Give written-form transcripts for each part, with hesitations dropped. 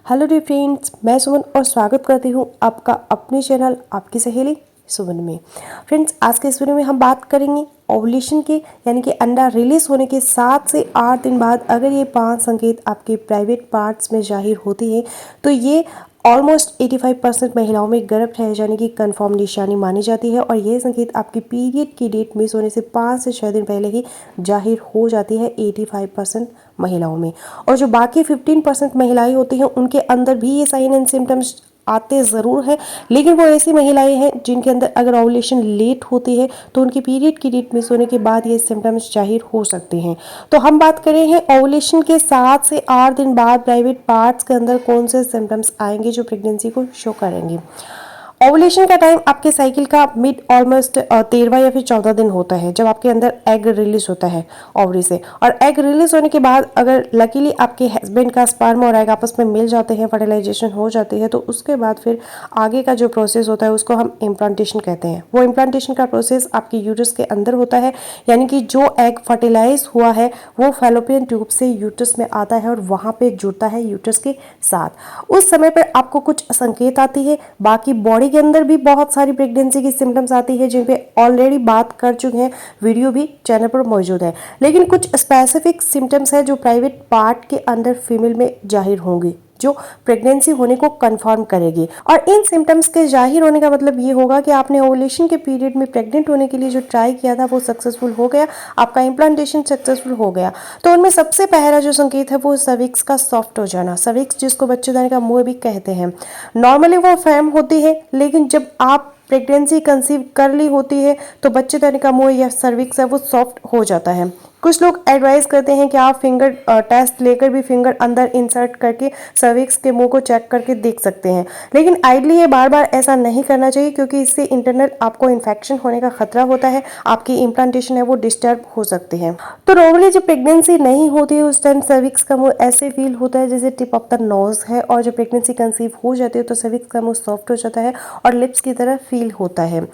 Hello dear friends, मैं सुमन और स्वागत करती हूँ आपका अपने चैनल आपकी सहेली सुमन में। फ्रेंड्स, आज के इस वीडियो में हम बात करेंगे ओवुलेशन के यानी कि अंडा रिलीज होने के 7 से 8 दिन बाद अगर ये 5 संकेत आपके प्राइवेट पार्ट्स में जाहिर होती हैं तो ये ऑलमोस्ट 85% महिलाओं में गर्भ रह जाने की कंफर्म निशानी मानी जाती है और ये संकेत आपकी पीरियड की डेट मिस होने से 5 से 6 दिन पहले ही जाहिर हो जाती है 85% महिलाओं में। और जो बाकी 15% महिलाएं होती हैं उनके अंदर भी ये साइन एंड सिम्टम्स आते ज़रूर हैं, लेकिन वो ऐसी महिलाएं हैं जिनके अंदर अगर ओवुलेशन लेट होती है तो उनकी पीरियड की डेट मिस होने के बाद ये सिम्टम्स जाहिर हो सकते हैं। तो हम बात करें हैं ओवुलेशन के 7 से 8 दिन बाद प्राइवेट पार्ट्स के अंदर कौन से सिम्टम्स आएंगे जो प्रेगनेंसी को शो करेंगे। ओवुलेशन का टाइम आपके साइकिल का मिड ऑलमोस्ट 13वां या फिर 14 दिन होता है जब आपके अंदर एग रिलीज होता है ओवरी से। और एग रिलीज होने के बाद अगर लकीली आपके हस्बैंड का स्पर्म और एग आपस में मिल जाते हैं, फर्टिलाइजेशन हो जाती है, तो उसके बाद फिर आगे का जो प्रोसेस होता है उसको हम इम्प्लांटेशन कहते हैं। वो इम्प्लांटेशन का प्रोसेस आपके यूट्रस के अंदर होता है, यानी कि जो एग फर्टिलाइज हुआ है वो फैलोपियन ट्यूब से यूट्रस में आता है और वहाँ पे जुड़ता है यूट्रस के साथ। उस समय पर आपको कुछ संकेत आती है। बाकी बॉडी के अंदर भी बहुत सारी प्रेगनेंसी की सिम्टम्स आती है जिन पे ऑलरेडी बात कर चुके हैं, वीडियो भी चैनल पर मौजूद है। लेकिन कुछ स्पेसिफिक सिम्टम्स है जो प्राइवेट पार्ट के अंदर फीमेल में जाहिर होंगी जो प्रेगनेंसी होने को कंफर्म करेगी। और इन सिम्टम्स के जाहिर होने का मतलब ये होगा कि आपने ओवुलेशन के पीरियड में प्रेग्नेंट होने के लिए जो ट्राई किया था वो सक्सेसफुल हो गया, आपका इम्प्लांटेशन सक्सेसफुल हो गया। तो उनमें सबसे पहला जो संकेत है वो सर्विक्स का सॉफ्ट हो जाना, सर्विक्स जिसको बच्चेदानी का मुंह भी कहते हैं। नॉर्मली वो फैम होती है, लेकिन जब आप प्रेगनेंसी कंसीव कर ली होती है तो बच्चेदानी का मुंह या सर्विक्स है वो सॉफ्ट हो जाता है। कुछ लोग एडवाइस करते हैं कि आप फिंगर टेस्ट लेकर भी फिंगर अंदर इंसर्ट करके सर्विक्स के मुंह को चेक करके देख सकते हैं, लेकिन आइडली ये बार बार ऐसा नहीं करना चाहिए क्योंकि इससे इंटरनल आपको इन्फेक्शन होने का खतरा होता है, आपकी इम्प्लांटेशन है वो डिस्टर्ब हो सकती है। तो नॉर्मली जब प्रेगनेंसी नहीं होती है उस टाइम सर्विक्स का मुंह ऐसे फील होता है जैसे टिप ऑफ द नोज है, और जब प्रेगनेंसी कंसीव हो जाती है तो सर्विक्स का मुंह सॉफ्ट हो जाता है और लिप्स की तरह फील होता है।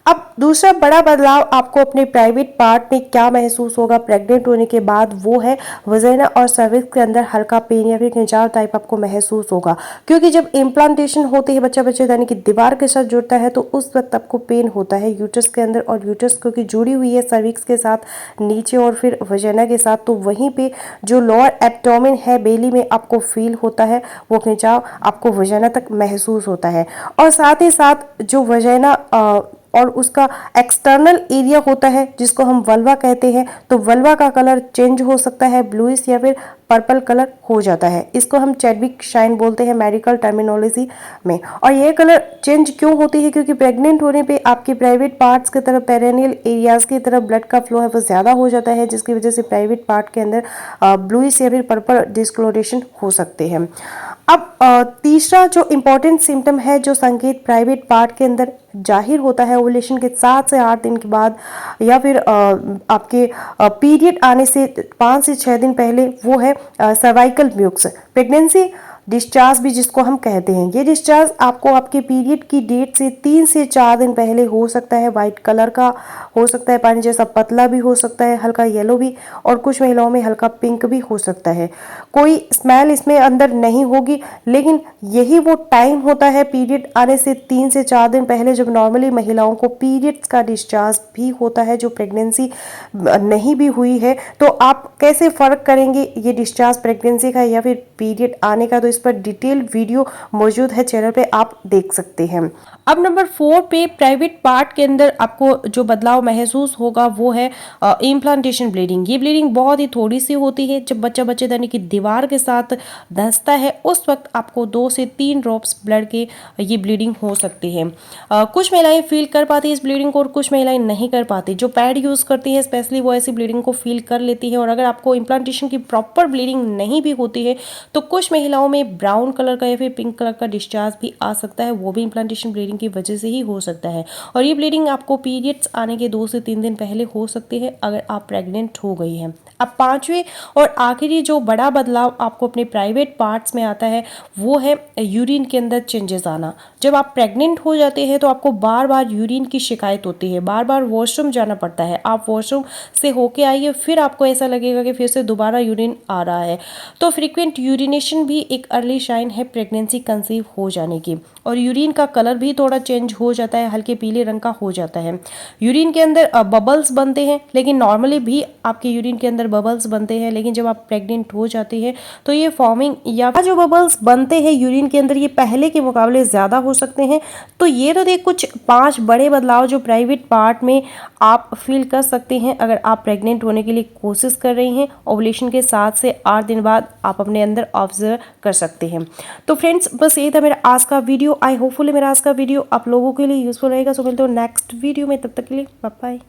अब दूसरा बड़ा बदलाव आपको अपने प्राइवेट पार्ट में क्या महसूस होगा प्रेग्नेंट होने के बाद, वो है वजाइना और सर्विक्स के अंदर हल्का पेन या फिर खिंचाव टाइप आपको महसूस होगा, क्योंकि जब इम्प्लांटेशन होती है बच्चा बच्चेदानी की दीवार के साथ जुड़ता है तो उस वक्त आपको पेन होता है यूट्रस के अंदर, और यूट्रस क्योंकि जुड़ी हुई है सर्विक्स के साथ नीचे और फिर वजाइना के साथ, तो वहीं पे जो लोअर एब्डोमेन है बेली में आपको फील होता है, वो खिंचाव आपको वजाइना तक महसूस होता है। और साथ ही साथ जो वजाइना और उसका एक्सटर्नल एरिया होता है जिसको हम वल्वा कहते हैं, तो वल्वा का कलर चेंज हो सकता है, ब्लूइश या फिर पर्पल कलर हो जाता है। इसको हम चैडविक शाइन बोलते हैं मेडिकल टर्मिनोलॉजी में। और ये कलर चेंज क्यों होती है? क्योंकि प्रेग्नेंट होने पे आपके प्राइवेट पार्ट्स की तरफ पेरेनियल एरियाज की तरफ ब्लड का फ्लो है वो ज़्यादा हो जाता है, जिसकी वजह से प्राइवेट पार्ट के अंदर ब्लूइश या फिर पर्पल डिस्कलोरेशन हो सकते हैं। अब तीसरा जो इम्पोर्टेंट सिम्टम है जो संकेत प्राइवेट पार्ट के अंदर जाहिर होता है ओवुलेशन के 7 से 8 दिन के बाद या फिर आपके पीरियड आने से 5 से 6 दिन पहले, वो है सर्वाइकल म्यूक्स, प्रेगनेंसी डिस्चार्ज भी जिसको हम कहते हैं। ये डिस्चार्ज आपको आपके पीरियड की डेट से 3 से 4 दिन पहले हो सकता है, वाइट कलर का हो सकता है, पानी जैसा पतला भी हो सकता है, हल्का येलो भी, और कुछ महिलाओं में हल्का पिंक भी हो सकता है। कोई स्मेल इसमें अंदर नहीं होगी, लेकिन यही वो टाइम होता है पीरियड आने से 3 से 4 दिन पहले जब नॉर्मली महिलाओं को पीरियड्स का डिस्चार्ज भी होता है जो प्रेगनेंसी नहीं भी हुई है। तो आप कैसे फ़र्क करेंगे ये डिस्चार्ज प्रेगनेंसी का या फिर पीरियड आने का, तो इस पर डिटेल वीडियो मौजूद है चैनल पे, आप देख सकते हैं। अब नंबर 4 पे प्राइवेट पार्ट के अंदर आपको जो बदलाव महसूस होगा वो है इम्प्लांटेशन ब्लीडिंग। ये ब्लीडिंग बहुत ही थोड़ी सी होती है, जब बच्चा बच्चेदानी की दीवार के साथ धंसता है उस वक्त आपको 2 से 3 ड्रॉप्स ब्लड के ये ब्लीडिंग हो सकती है। कुछ महिलाएं फील कर पाती है इस ब्लीडिंग को और कुछ महिलाएं नहीं कर पाती। जो पैड यूज़ करती है स्पेशली वो ऐसी ब्लीडिंग को फील कर लेती है। और अगर आपको इम्प्लांटेशन की प्रॉपर ब्लीडिंग नहीं भी होती है तो कुछ महिलाओं में ब्राउन कलर का या फिर पिंक कलर का डिस्चार्ज भी आ सकता है, वो भी इम्प्लांटेशन ब्लीडिंग की वजह से ही हो सकता है। और ये ब्लीडिंग आपको पीरियड्स आने के 2 से 3 दिन पहले हो सकती है अगर आप प्रेग्नेंट हो गई हैं। अब पांचवें और आखिरी जो बड़ा बदलाव आपको अपने प्राइवेट पार्ट्स में आता है वो है यूरिन के अंदर चेंजेस आना। जब आप प्रेग्नेंट हो जाते हैं तो आपको बार बार यूरिन की शिकायत होती है, बार बार वॉशरूम जाना पड़ता है। आप वॉशरूम से होके आइए, फिर आपको ऐसा लगेगा कि फिर से दोबारा यूरिन आ रहा है। तो फ्रीक्वेंट यूरिनेशन भी एक अर्ली साइन है प्रेगनेंसी कंसीव हो जाने की। और यूरिन का कलर भी थोड़ा चेंज हो जाता है, हल्के पीले रंग का हो जाता है। यूरिन के अंदर बबल्स बनते हैं, लेकिन नॉर्मली भी आपके यूरिन के अंदर बबल्स बनते हैं, लेकिन जब आप प्रेग्नेंट हो जाती है तो ये फॉर्मिंग या जो बबल्स बनते हैं यूरिन के अंदर ये पहले के मुकाबले ज़्यादा हो सकते हैं। तो ये तो थे कुछ 5 बड़े बदलाव जो प्राइवेट पार्ट में आप फील कर सकते हैं अगर आप प्रेग्नेंट होने के लिए कोशिश कर रही हैं। ओवुलेशन के 7 से 8 दिन बाद आप अपने अंदर ऑब्जर्व कर सकते हैं। तो फ्रेंड्स बस यही था मेरा आज का वीडियो। आई होपफुली मेरा आज का वीडियो आप लोगों के लिए यूजफुल रहेगा। सो मिलते हो नेक्स्ट वीडियो में, तब तक के लिए बाय बाय।